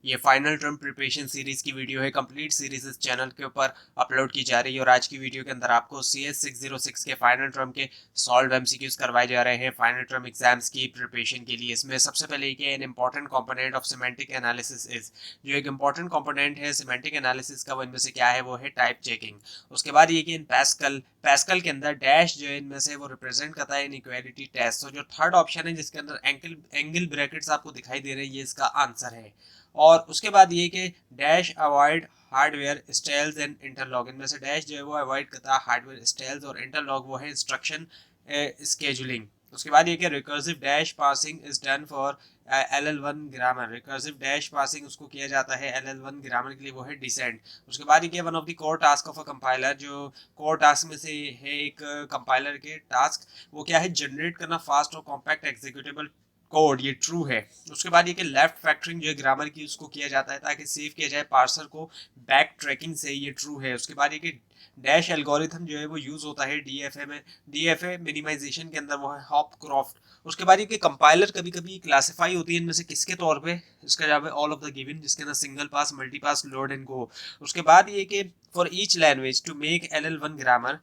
ये final term preparation series की video है। कंप्लीट सीरीज इस चैनल के ऊपर अपलोड की जा रही है और आज की वीडियो के अंदर आपको CS 606 के फाइनल टर्म के सॉल्व MCQs करवाए जा रहे हैं फाइनल टर्म एग्जाम्स की प्रिपरेशन के लिए। इसमें सबसे पहले ये an important component of semantic analysis is, जो एक इंपॉर्टेंट कंपोनेंट है सिमेंटिक एनालिसिस का, वो इनमें से क्या है, वो है टाइप चेकिंग। उसके बाद ये कि इन पैस्कल के अंदर डैश जो है इनमें से वो रिप्रेजेंट करता है इनइक्वालिटी टेस्ट। तो जो थर्ड ऑप्शन है जिसके अंदर एंगल ब्रैकेट्स आपको दिखाई दे रहे हैं, ये इसका आंसर है। और उसके बाद ये कि dash avoid hardware stalls and interlock, इनमें से डैश जो है वो अवॉइड करता है हार्डवेयर स्टेल्स और इंटरलॉक वो है इंस्ट्रक्शन स्केजुलिंग। उसके बाद ये कि recursive dash passing is done for LL1 grammar, recursive dash passing उसको किया जाता है LL1 ग्रामर के लिए, वो है डिसेंट। उसके बाद ये one of the core task of a compiler, जो कोर टास्क में से है एक कंपाइलर के टास्क, वो क्या है, जनरेट करना फास्ट और कॉम्पैक्ट एग्जीक्यूटेबल कोड, ये ट्रू है। उसके बाद ये कि लेफ्ट फैक्टरिंग जो है ग्रामर की उसको किया जाता है ताकि सेव किया जाए पार्सर को बैक ट्रैकिंग से, ये ट्रू है। उसके बाद ये कि डैश एल्गोरिथम जो है वो यूज होता है DFA में, DFA मिनिमाइजेशन के अंदर, वो है हॉपक्रॉफ्ट। उसके बाद ये कि कंपाइलर कभी कभी क्लासिफाई होती है इनमें से किसके तौर पे, इसका जवाब है ऑल ऑफ द गिवन, जिसके अंदर single pass, multi pass, load and go. उसके बाद ये कि for each language to make LL1 grammar,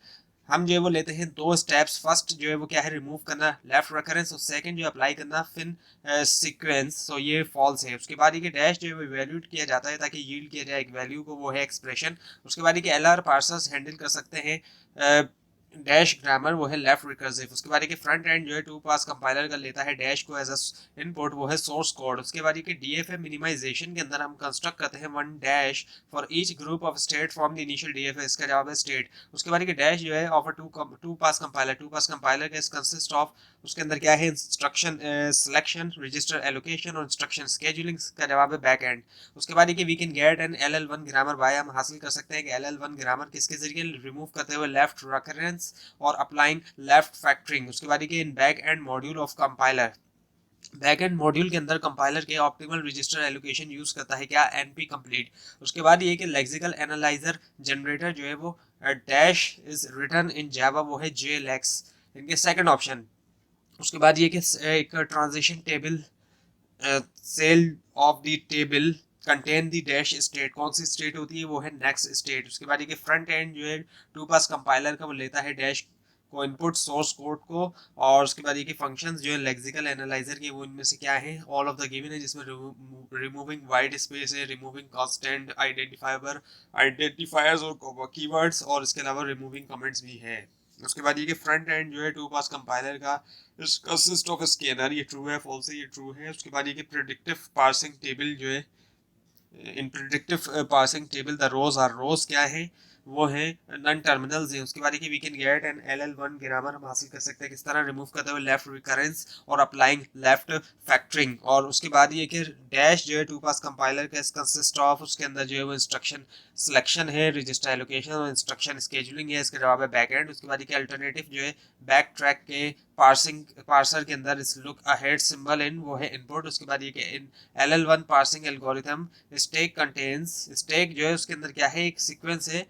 हम जो है वो लेते हैं दो स्टेप्स। फर्स्ट जो है वो क्या है, रिमूव करना लेफ्ट रेकरेंस, और सेकंड जो अप्लाई करना फिन सीक्वेंस। सो ये फॉल्स है। उसके बाद ये डैश जो है वो इवैल्यूएट किया जाता है ताकि यील्ड किया जाए एक वैल्यू को, वो है एक्सप्रेशन। उसके बाद ये LR पार्सर्स हैंडल कर सकते हैं डैश ग्रामर, वो है लेफ्ट रिकर्सिव। उसके बाद ये फ्रंट एंड जो है टू पास कंपाइलर कर लेता है डैश को एज अ इनपुट, वो है सोर्स कोड। उसके बाद ये DFA मिनिमाइजेशन के अंदर हम कंस्ट्रक्ट करते हैं one dash for each group of state from the initial DFA, इसका जवाब है स्टेट। उसके बाद ये डैश जो है of two pass compiler, two pass compiler के कंसिस्ट ऑफ, उसके अंदर क्या है, इंस्ट्रक्शन सिलेक्शन, रजिस्टर एलोकेशन और इंस्ट्रक्शन स्केजुलिंग, का जवाब है बैक एंड। उसके बाद ये we can get an LL1 grammar by, हम हासिल कर सकते हैं कि LL1 ग्रामर किसके जरिए, रिमूव करते हुए लेफ्ट रेकरेंस और अप्लाइंग लेफ्ट फैक्टरिंग। उसके बाद ये in back and module of compiler, back and module के अंदर कंपाइलर के ऑप्टिमल रजिस्टर एलोकेशन यूज करता है क्या, NP कंप्लीट। उसके बाद ये कि लेक्सिकल एनालाइजर जनरेटर जो है वो डैश इज रिटन इन जावा, वो है JLX, इनके सेकंड ऑप्शन। उसके बाद ये कि एक transition table cell of the table contain the dash state, कौन सी स्टेट होती है, वो है नेक्स्ट स्टेट। उसके बाद ये फ्रंट एंड जो है टू पास कंपाइलर का, वो लेता है डैश को इनपुट सोर्स कोड को। और उसके बाद ये फंक्शंस जो है लेक्सिकल एनालाइजर के, वो इनमें से क्या है, ऑल ऑफ द गिवन है, जिसमें रिमूविंग वाइड स्पेस है, रिमूविंग कांस्टेंट आइडेंटिफायर्स और कीवर्ड्स, और इसके अलावा रिमूविंग कमेंट्स भी है। उसके बाद ये फ्रंट एंड जो है टू पास कंपाइलर का कंसिस्ट ऑफ स्कैनर, ये ट्रू है फॉल्स है, ये ट्रू है। उसके बाद ये प्रेडिक्टिव पार्सिंग टेबल जो है, in predictive parsing table the rows are rows क्या है, वो है नन टर्मिनल्स है। उसके बाद ये we can get an LL1 grammar हम हासिल कर सकते हैं किस तरह, रिमूव करते हुए लेफ्ट रिकरेंस और अप्लाइंग लेफ्ट फैक्टरिंग। और उसके बाद ये कि डैश जो है टू पास कंपाइलर का कंसिस्ट ऑफ, उसके अंदर जो है वो इंस्ट्रक्शन सिलेक्शन है, रजिस्टर एलोकेशन और इंस्ट्रक्शन स्केजुलिंग है, इसका जवाब है बैक एंड। उसके बाद ये अल्टरनेटिव जो है बैक ट्रैक के पार्सिंग पार्सर के अंदर इस लुक अहेड सिंबल इन, वो है इनपुट। उसके बाद ये कि इन LL1 parsing algorithm stack contains, stack जो है उसके अंदर क्या है, एक सीक्वेंस है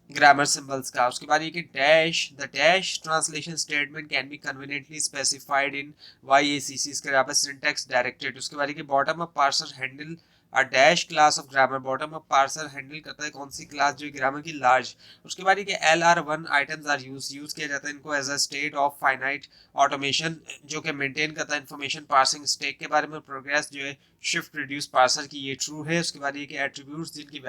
ग्रामर सिंबल्स का। उसके बाद ये कि dash the dash translation statement can be conveniently specified in YACC, इसके जवाब है सिंटैक्स डायरेक्टेड। उसके बाद ये कि bottom up parser handle a dash class of grammar, bottom up parser handle करता है कौन सी क्लास, जो ग्रामर की लार्ज। उसके बाद ये कि LR1 आइटम्स आर यूज किया जाता है इनको as a state of finite automation, जो कि मेंटेन करता है इंफॉर्मेशन पार्सिंग स्टेक के बारे में प्रोग्रेस जो है शिफ्ट रिड्यूस पार्सर की, ये ट्रू है। उसके बाद ये कि एट्रीब्यूट्स जिनकी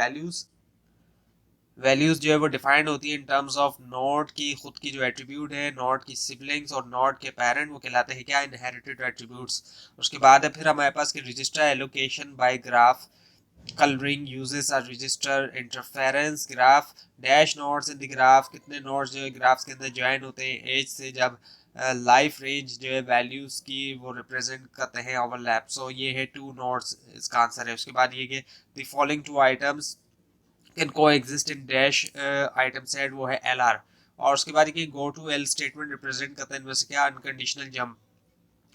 वैल्यूज जो है वो डिफाइंड होती है इन टर्म्स ऑफ नोड की खुद की जो एट्रीब्यूट है, नोड की सिबलिंग्स और नोड के पेरेंट, वो कहलाते हैं क्या, इनहेरिटेड एट्रीब्यूट्स। उसके बाद है फिर हमारे पास कि register allocation by graph colouring uses are register interference graph dash nodes in the graph, कितने नोड्स जो है ग्राफ्स के अंदर ज्वाइन होते हैं एज से, जब लाइफ रेंज जो है वैल्यूज की वो रिप्रेजेंट करते हैं ओवरलैप। सो ये है टू नोड्स, इसका आंसर है। उसके बाद ये कि the following two items can coexist in dash item set, वो है LR। और उसके बाद ये go to L statement represent करता है इनमें से क्या, अनकंडीशनल जंप।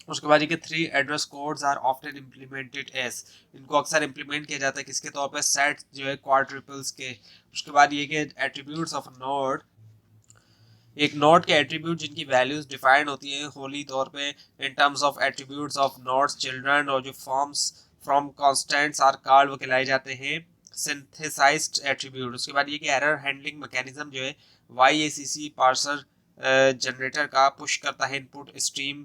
उसके बाद ये three address codes are often implemented as, इनको अक्सर इम्प्लीमेंट किया जाता है किसके तौर पे, सेट जो है क्वाड्रिपल्स के। उसके बाद ये कि एट्रीब्यूट्स ऑफ नोड, एक नोड के एट्रीब्यूट जिनकी वैल्यूज डिफाइंड होती हैं होली तौर पे in terms of attributes of nodes children, और जो फ्रॉम कॉन्स्टेंट्स आर कॉल्ड, वो कहलाए जाते हैं सिंथेसाइज्ड एट्रीब्यूट। उसके बाद ये कि एरर हैंडलिंग मैकेनिज्म जो है YACC पार्सर जनरेटर का पुश करता है input stream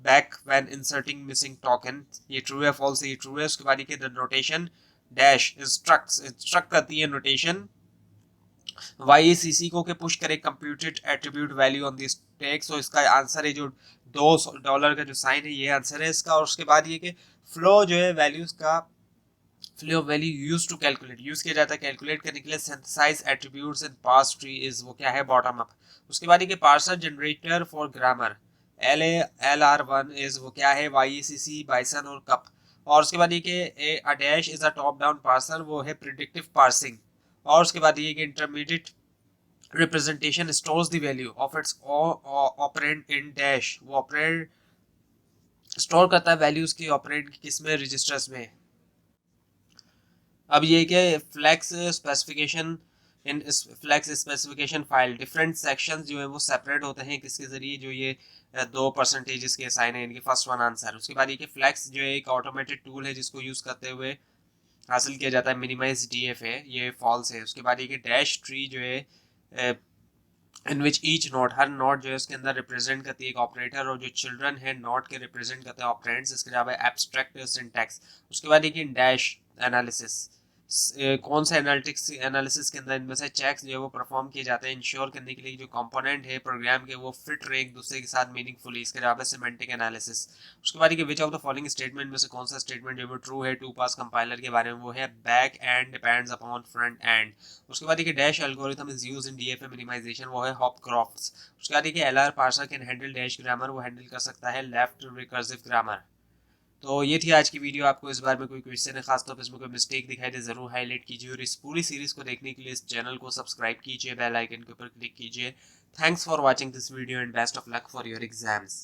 back when inserting missing token. ये ट्रू है फॉल्स है, ये ट्रू है। उसके बाद ये कि द नोटेशन डैश इंस्ट्रक्ट करती है नोटेशन YACC को के पुश करे computed attribute value on this stack. So इसका आंसर है जो $2 का जो साइन है, ये आंसर है इसका। और उसके बाद ये कि फ्लो जो है वैल्यूज का, flow of value use to calculate, use किया जाता है कैलकुलेट करने के लिए synthesise attributes in parse tree is, वो क्या है बॉटम अप। उसके बाद ये कि parser generator for grammar LR1 is, वो क्या है YACC बाइसन और कप। और उसके बाद ये कि a dash is a top down parser, वो है प्रिडिक्टिव पार्सिंग। और उसके बाद ये कि intermediate representation stores the value of its operand in dash, वो ऑपरेंड स्टोर करता है वैल्यूज की ऑपरेंड किस में, रजिस्टर्स में। अब ये कि flex specification, in flex specification file different sections जो है वो सेपरेट होते हैं किसके जरिए, जो ये 2% के साइन है इनके, फर्स्ट वन आंसर। उसके बाद ये कि फ्लैक्स जो है एक ऑटोमेटेड टूल है जिसको यूज करते हुए हासिल किया जाता है मिनिमाइज DFA, ये फॉल्स है। उसके बाद ये कि डैश ट्री जो है इन विच ईच नोड, हर नोड जो है उसके अंदर रिप्रेजेंट करती है एक ऑपरेटर, और जो चिल्ड्रन है नोड के रिप्रेजेंट करते हैं ऑपरेंड्स। इसके अलावा एब्स्ट्रैक्ट सिंटैक्स। उसके बाद एक डैश एनालिसिस, कौन सा एनालिटिक्स एनालिसिस के अंदर इनमें से चेक्स जो है वो परफॉर्म किए जाते हैं इंश्योर करने के लिए जो कंपोनेंट है प्रोग्राम के वो फिट रहे एक दूसरे के साथ मीनिंगफुली। इसके अलावा सिमेंटिक एनालिसिस। उसके बाद कि which of the following statement में से कौन सा स्टेटमेंट जो है वो ट्रू है टू पास कंपाइलर के बारे में, वो है back end depends upon front end. उसके बाद कि dash algorithm is used in DFA minimisation, वो है हॉपक्रॉफ्ट्स। उसके बाद कि LR parser can handle dash grammar, वो हैंडल कर सकता है लेफ्ट रिकर्सिव ग्रामर। तो ये थी आज की वीडियो। आपको इस बार में कोई क्वेश्चन है, खासतौर पर इसमें कोई मिस्टेक दिखाई दे, जरूर हाईलाइट कीजिए। और इस पूरी सीरीज को देखने के लिए इस चैनल को सब्सक्राइब कीजिए, बेल आइकन के ऊपर क्लिक कीजिए। Thanks for watching this video and best of luck for your exams.